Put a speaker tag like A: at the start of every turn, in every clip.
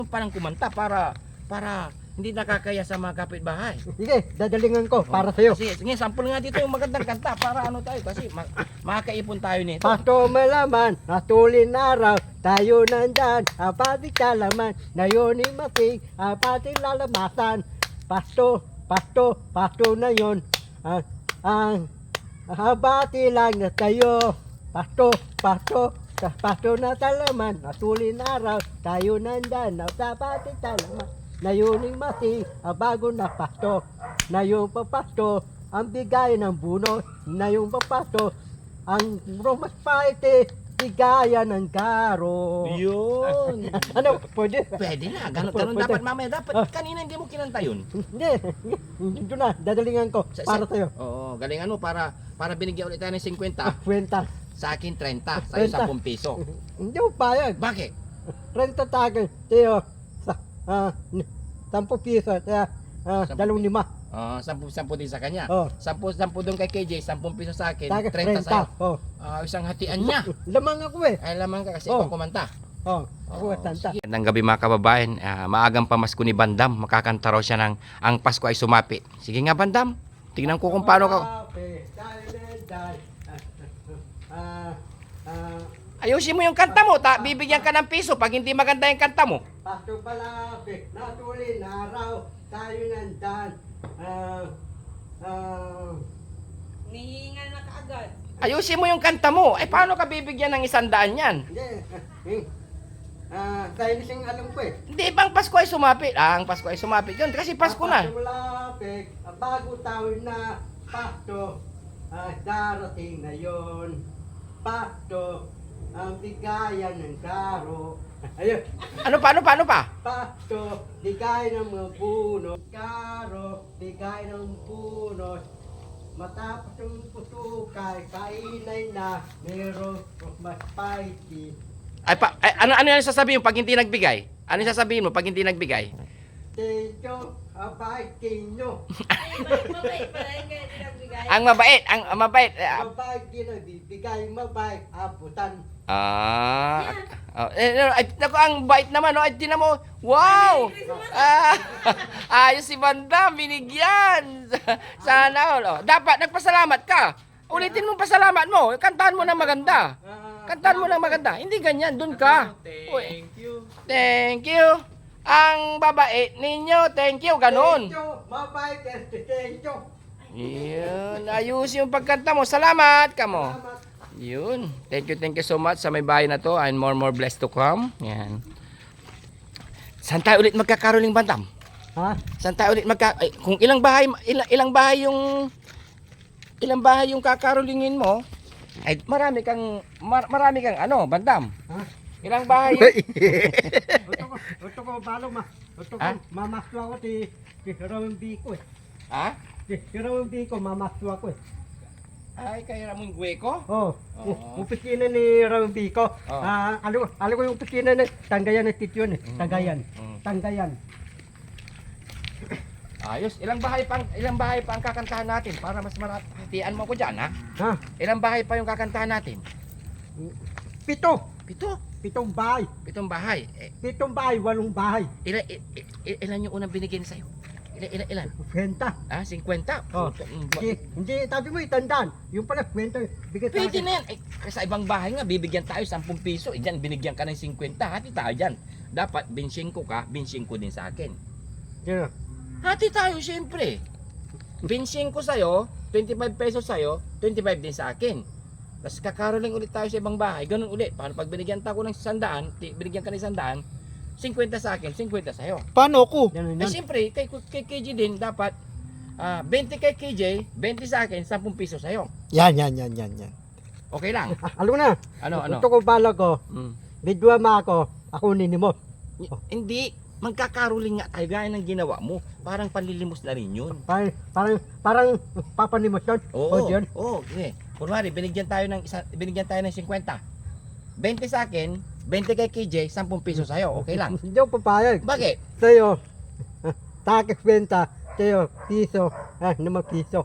A: Parang kumanta para hindi nakakaya sa mga kapitbahay.
B: Sige, dadalingan ko para sa'yo.
A: Sige, sample nga dito yung magandang kanta para ano tayo kasi makakaipon tayo nito.
B: Pasto malaman, natulin araw, tayo nandyan, apating kalaman, ngayon ni masing, apating lalamasan. Pasto na yon. Ang habati lang na tayo. Pasto na talaman, natulin araw, tayo nandyan, apating kalaman. Ngayon ni masing, bago na pasto, na yung papasto, ang bigay ng buno, na yung papasto, ang Romas Party, bigaya ng karo.
A: Yun.
B: Ano, pwede?
A: Pwede na. Ganun
B: Pwede.
A: dapat mamaya. Dapat kanina hindi mo kinanta yun.
B: Hindi, ito na, dadalingan ko, para sa'yo.
A: Oo, galingan mo para binigyan ulit tayo ng 50.
B: Kwenta.
A: Sa akin 30. Sa'yo 10 piso.
B: Hindi mo payag.
A: Bakit?
B: Renta takin, tayo, sa, 10 piso, kaya, 2 lima.
A: 10 din sa kanya.
B: Oh.
A: 10 doon kay KJ, 10 piso sa akin,
B: Takin,
A: 30 sa'yo.
B: Oh.
A: Isang hatian niya.
B: Lamang ako eh.
A: Ay lamang ka kasi
B: Oh.
A: ikaw kumanta.
B: Oh, ako tanta.
A: Magandang gabi mga kababayan. Maagang pamasko ni Bandam. Makakanta raw siya ng Ang Pasko ay Sumapit. Sige nga Bandam. Tingnan ko kung paano ka. Ayusin mo yung kanta mo. Bibigyan ka ng piso pag hindi maganda yung kanta mo.
B: Pasto palapit, natulin araw, tayo nandyan.
C: Nihingal na kaagad.
A: Ayusin mo yung kanta mo. Ay paano ka bibigyan ng 100 yan?
B: Hindi. Dahil siyang alam ko eh.
A: Hindi bang Pasko ay sumapit? Ang Pasko ay sumapit yun kasi Pasko na.
B: Pasto malapit, bago taon na, pasto, darating na yon. Pasto, ang bigayan ng karo. Ayun.
A: Ano pa?
B: Pasto, bigay ng mga puno. Karo, bigay ng puno. Matapos yung putukay, kainay na, meron mas spicy.
A: Ano yung sasabihin mo pag hindi nagbigay? Ano yung sasabihin mo pag hindi nagbigay?
B: Tenyo, abay, kinyo.
C: Mabait pala yung kaya ninagbigay.
A: Ang mabait.
B: Abay, kinabibigay, mabay, abutan.
A: Naku, ang bait naman, no? Ay, tinan mo, wow! Ayos si Bandam, binigyan. Sana, oh. Dapat, nagpasalamat ka. Ulitin mo pasalamat mo. Kantahan mo na maganda. Kantahan mo na maganda. Hindi ganyan, dun ka.
D: Thank you.
A: Thank you. Ang babait ninyo, thank you, ganun.
B: Tenyo, mabay, tenyo.
A: Yun, ayos yung pagkanta mo. Salamat ka mo.
B: Salamat.
A: Yun. Thank you so much sa may bahay na to and more blessed to come. Yan. Saan tayo ulit magkakaroling Bandam?
B: Ha?
A: Saan tayo ulit kung ilang bahay yung kakarolingin mo, ay marami kang ano, Bandam.
B: Ha?
A: Ilang bahay?
B: Ito ko, balo ma. Ito ko,
A: Ha?
B: mamaswa ko si Ramon Biko eh.
A: Ha?
B: Si Ramon Biko, mamaswa ko eh.
A: Ay, kay Ramon Gueco?
B: Oh,
A: Oo.
B: opisina ni Ramon Biko.
A: Oh.
B: Ano ko yung opisina ni Tanggayan ng Tityon eh. Tanggayan.
A: Mm.
B: Tanggayan.
A: Ayos. Ilang bahay pa ang kakantahan natin para mas marami. Hatian mo ko diyan, ha?
B: Ha?
A: Ilang bahay pa yung kakantahan natin?
B: 7. 7 bahay.
A: 7 bahay.
B: 7 bahay, 8 bahay.
A: Ilan yung unang binigyan sa'yo? Ilan?
B: Kwenta.
A: 50?
B: Oh. Hindi, sabi mo itandaan. Yung pala, kwenta. Bigay sa
A: Pwede
B: akin.
A: na yan. Sa ibang bahay nga, bibigyan tayo 10 piso. Diyan, binigyan ka ng 50. Hati tayo dyan. Dapat, 25 ka, 25 din sa akin.
B: Sino?
A: Hati tayo, siyempre. 25 sa'yo, 25 pesos sa'yo, 25 din sa akin. Tapos kakaroling ulit tayo sa ibang bahay. Ganun ulit. Paano pag binigyan tayo ng 100, binigyan ka ng 100, 50 sa akin, 50 sa'yo.
D: Paano ko?
B: Ganun
A: Eh
B: yan.
A: siyempre, kay KJ din, dapat 20 kay KJ, 20 sa akin, 10 piso sa'yo.
D: Yan.
A: Okay lang.
B: Alam na.
A: Ano?
B: Ito ko bala ko.
A: Mm.
B: Bidwa ma ako. Ako nini mo.
A: Hindi, magkakaroling nga tayo gaya ng ginawa mo. Parang panlilimos na rin yun.
B: Parang papanimos yun.
A: Oo,
B: O, yun.
A: okay. Kunwari, binigyan tayo ng 50. 20 sa akin, 20 kay KJ, 10 piso sa'yo. Okay lang.
B: Hindi ako papayag.
A: Bakit?
B: Sa'yo, takis kwenta. Sa'yo, piso. 5 piso.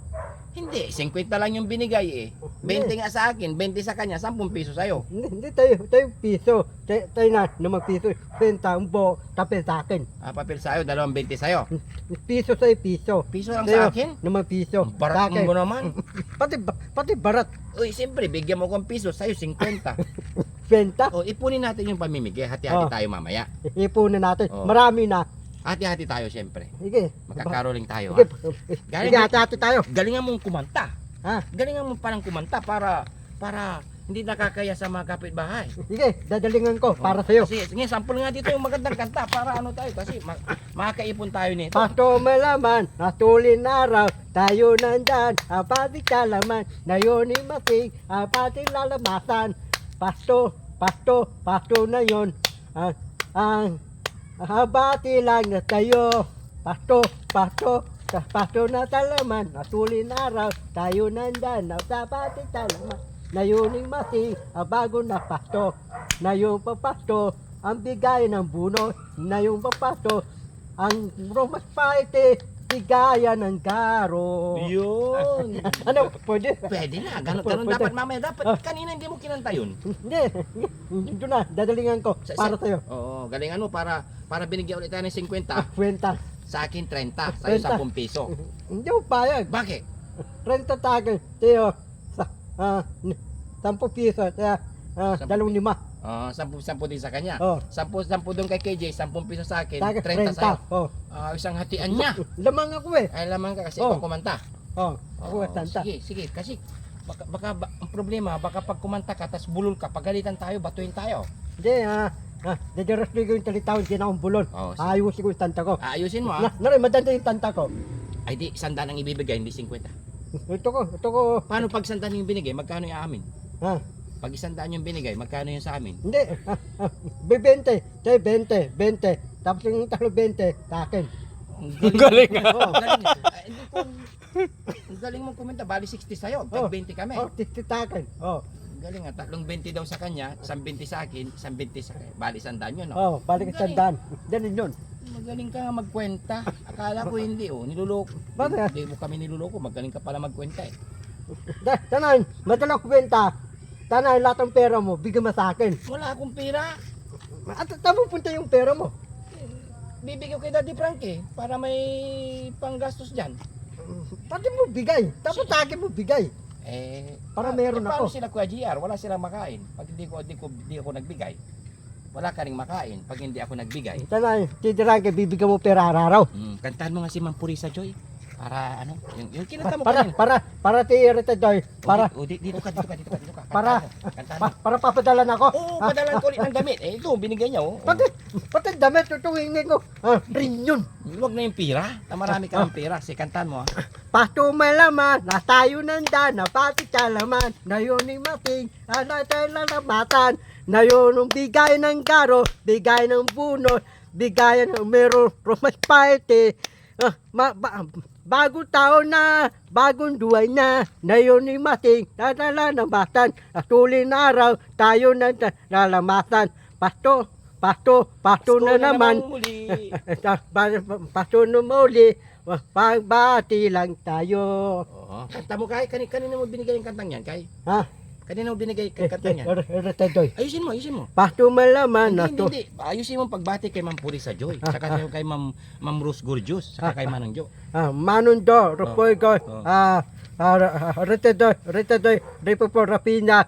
A: Hindi, 50 lang yung binigay eh. 20 nga sa akin, 20 sa kanya, 10 piso sa'yo.
B: Hindi tayo piso. Tayo na naman piso. Centavo, tapos sa akin.
A: Papel sa'yo, 2 sa'yo.
B: Piso sa'yo, piso.
A: Piso lang
B: Tayo,
A: sa akin?
B: naman piso. Sa
A: Barat
B: akin.
A: mo naman.
B: Pati barat.
A: Uy, siyempre, bigyan mo kong piso, sa'yo 50.
B: Benta.
A: O, ipunin natin yung pamimigay. Hati-hati
B: Oh.
A: tayo mamaya.
B: Ipunin natin.
A: Oh.
B: Marami na.
A: Hati-hati tayo, siyempre.
B: Sige.
A: Magkakaroling tayo,
B: Sige.
A: ha?
B: Sige, hati-hati tayo.
A: Galingan mong kumanta.
B: Ha?
A: Galingan mo parang kumanta para hindi nakakaya sa mga kapitbahay.
B: Sige, dadalingan ko para sa'yo.
A: Sige, sample nga dito yung magandang kanta para ano tayo kasi makakaipon tayo nito.
B: Pasto malaman, natulin araw, tayo nandyan, apati kalaman, na yun ay masig, apati lalamasan. Pasto na yun, ang habati lang na tayo. Pasto na talaman, natulin araw, tayo nandyan, apati kalaman, na yun ay masig, bago na pasto, na yung papasto, ang bigay ng buno, na yung papasto, ang Romas Paite, bigayan ng garo.
A: Yun.
B: Ano, pwede?
A: Pwede na. Ganun
B: Pwede.
A: dapat mamaya. Dapat kanina hindi mo kinanta yun.
B: Hindi, ito na, dadalingan ko, para sa'yo.
A: Oo, galingan mo para binigyan ulit tayo ng 50.
B: Kwenta.
A: Sa akin 30. Sa'yo
B: 30.
A: 10 piso.
B: Hindi mo payag.
A: Bakit?
B: Renta tagal, tayo, 10 piso, kaya, 2.5.
A: 10 din sa kanya.
B: Oh,
A: 10 doon kay KJ, 10 piso sa akin,
B: tagal,
A: 30 sa'yo.
B: Oh,
A: Isang hatian niya.
B: lamang ako eh.
A: Ay lamang ka kasi
B: Oh.
A: pag kumanta.
B: Oh, ako
A: Oo,
B: tanta.
A: sige. Kasi ang problema, baka pag kumanta ka, tas bulol ka, pagalitan tayo, batuin tayo.
B: Hindi, dadaras ko yung talitawin, di na akong bulon.
A: Oo, sige.
B: Ayusin ko yung tanta ko.
A: Ayusin mo ha.
B: Naray, madanda yung tanta ko.
A: Ay di, 100 ang ibibigay, hindi 50.
B: Ito ko,
A: Paano pag 100 yung binigay, magkano yung amin?
B: ha,
A: Pag 100 yung binigay, magkano yung sa amin?
B: hindi, 20, tayo 20. Tapos yung talo 20, sa akin.
A: Ang
B: galing,
A: Oo, galing. Hindi ko, ang galing mong kumenta, bali 60 sa'yo, tag
B: Oh.
A: 20 kami.
B: Oh, sa akin. Oh,
A: Ang galing nga, tatlong 20 daw sa kanya, isang 20 sa akin, isang 20 sa akin. Bali 100 yun, no?
B: oh, balik sa tandaan. Ganun yun.
A: Magaling ka nga magkwenta. Akala ko hindi, oh. Niluloko.
B: Bakit?
A: Hindi mo kami niluloko. Magaling ka pala magkwenta, eh.
B: Tanay, madala ko benta. Tanay, lahat ng pera mo, bigyan mo sa akin.
A: Wala akong pera.
B: At tamo punta yung pera mo.
A: Bibigyan ko kay Daddy Frankie para may panggastos dyan.
B: Pati mo bigay. Tapos sa akin mo bigay. Para meron
A: paano
B: ako.
A: sila Kuya GR? Wala silang makain. Pag hindi ako nagbigay. Wala ka ring makain pag hindi ako nagbigay.
B: Tanay, titirang bibigyan mo pera araw.
A: Kantahan mo nga si Ma'am Purisa Joy. Para ano? Yung kinanta mo kanina.
B: Para tiyerete doy. Para,
A: Dito ka.
B: Para-
A: Kantahan mo.
B: para papadalan ako.
A: Oo, padalan ko ulit ng damit. Ito, binigay niya, oh.
B: Pati damit, tutuwingin ko. Rin yun.
A: Huwag na yung pira. Marami ka ng pira. Sige, kantahan mo, ha.
B: Pasto malaman, na tayo nandyan, na pati kalaman, na yun yung mating, na tayo lalamatan, na yun yung bigay ng garo, bigay ng buno, bigay ng meron Romas Paite, bagong taon na, bagong duway na yun yung mating, nalalamasan, atulin araw, tayo nandyan, lalamatan, pasto na naman,
A: Muli.
B: pasto na muli, pagbati lang tayo.
A: Oo. Kanta mo, Kay. Kanina mo binigay yung kantang yan, Kay.
B: Ha?
A: Kanina mo binigay yung kantang yan.
B: Retadoy.
A: Ayusin mo.
B: Pasto malaman na to.
A: Hindi. Ayusin mo pagbati kay Ma'am Purisa Joy. Saka kay Ma'am Rose Gorgeous. Saka kay Manang Jo.
B: Manundo, Rupoy ko, Retadoy, Ripopo Rapina,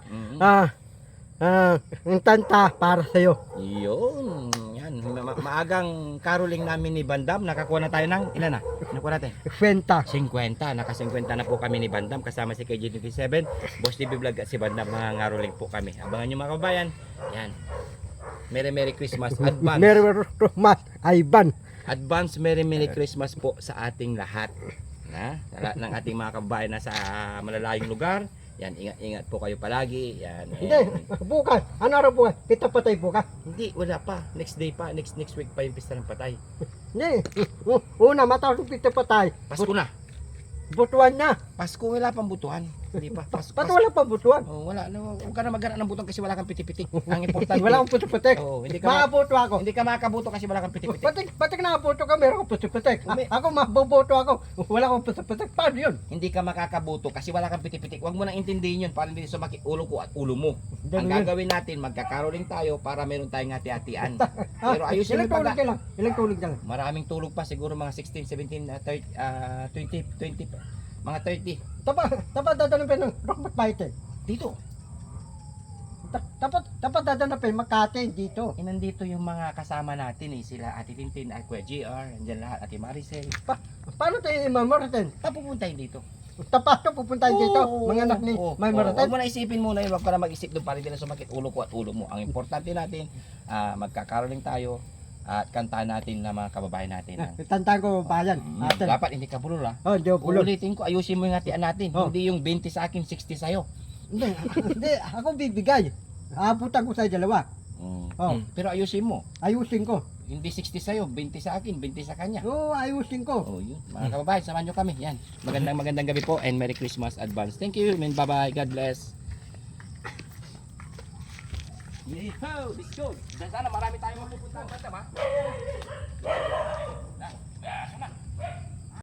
B: ang tanta para sa'yo.
A: Yun. Yan. Maagang caroling namin ni Bandam. Nakakuha na tayo ng, ilan na? Nakuha natin?
B: Kwenta.
A: 50. Naka 50 na po kami ni Bandam kasama si KJ27, Boss TV Vlog at si Bandam. Mga ngaroling po kami. Abangan nyo mga kabayan. Yan. Merry Christmas. Advance.
B: Merry Christmas, Ivan.
A: Advance Merry Christmas po sa ating lahat. Sa lahat ng ating mga kababayan na sa malalayong lugar. Yan, ingat po kayo palagi. Yan.
B: Hindi, bukas. Ano araw bukas? Kita patay bukas.
A: Hindi, wala pa. Next day pa. Next week pa yung pista ng patay.
B: Hindi. Una, matapos yung pita patay.
A: Pasko na.
B: Butuan na.
A: Pasko, wala pang butuan. Hindi pa.
B: Ba't wala pang butuan?
A: Oh, wala. No, huwag ka na maghanap ng butong kasi wala kang piti-piti. Ang importante.
B: Wala akong putik-putik.
A: Oo, hindi ka
B: Makabuto ako.
A: hindi ka makabuto kasi wala kang piti-piti.
B: Batik nakabuto ka, meron akong putik-putik.
A: Umi-
B: Ako mabubuto ako. Wala akong putik-putik. Paano yun?
A: Hindi ka makakabuto kasi wala kang piti-piti. Huwag mo nang intindihin yun para hindi sumakit ulo ko at ulo mo. Ang
B: Ganun yun.
A: gagawin natin, magkakaroling tayo para meron tayong hati-hatian. Pero ayusin mo
B: Ilang tulog
A: pala.
B: ka lang? Ilang tulog ka lang?
A: Maraming tulog pa siguro mga 16, 17, 30, 20, mga 30.
B: Dapat dadanapin ng rock fighter.
A: Dito.
B: Dapat dadanapin Makati dito.
A: Nandito yung mga kasama natin sila Ate Tintin at Kuya GR, andyan lahat, Ate Maricel.
B: Paano tayo imamaratin?
A: Pupuntahin dito.
B: Tapato pupuntahin dito. Mga anak ni May
A: Huwag
B: Maratin.
A: mo na isipin muna yun, huwag ka na mag-isip doon para hindi na sumakit ulo ko at ulo mo. Ang importante natin, magkakaroling tayo at kantaan natin na mga kababayan natin.
B: Tandaan ko bayan. Atin.
A: Dapat hindi ka bulol ha.
B: Oh, di ako bulol.
A: Ulitin ko, ayusin mo yung hatian natin.
B: Oh.
A: Hindi yung 20 sa akin, 60 sa'yo.
B: Hindi, ako bibigay. Aabutan ko sa dalawa. Oh.
A: Pero ayusin mo.
B: Ayusin ko.
A: Hindi 60 sa'yo, 20 sa akin, 20 sa kanya.
B: Oo, ayusin ko.
A: Oh, yun. Mga kababayan, samahan nyo kami. Yan. Magandang gabi po and Merry Christmas advance. Thank you, man. Bye-bye. God bless. Yeehaw! Let's go! Sana marami tayong mapupuntahan. Basta ba?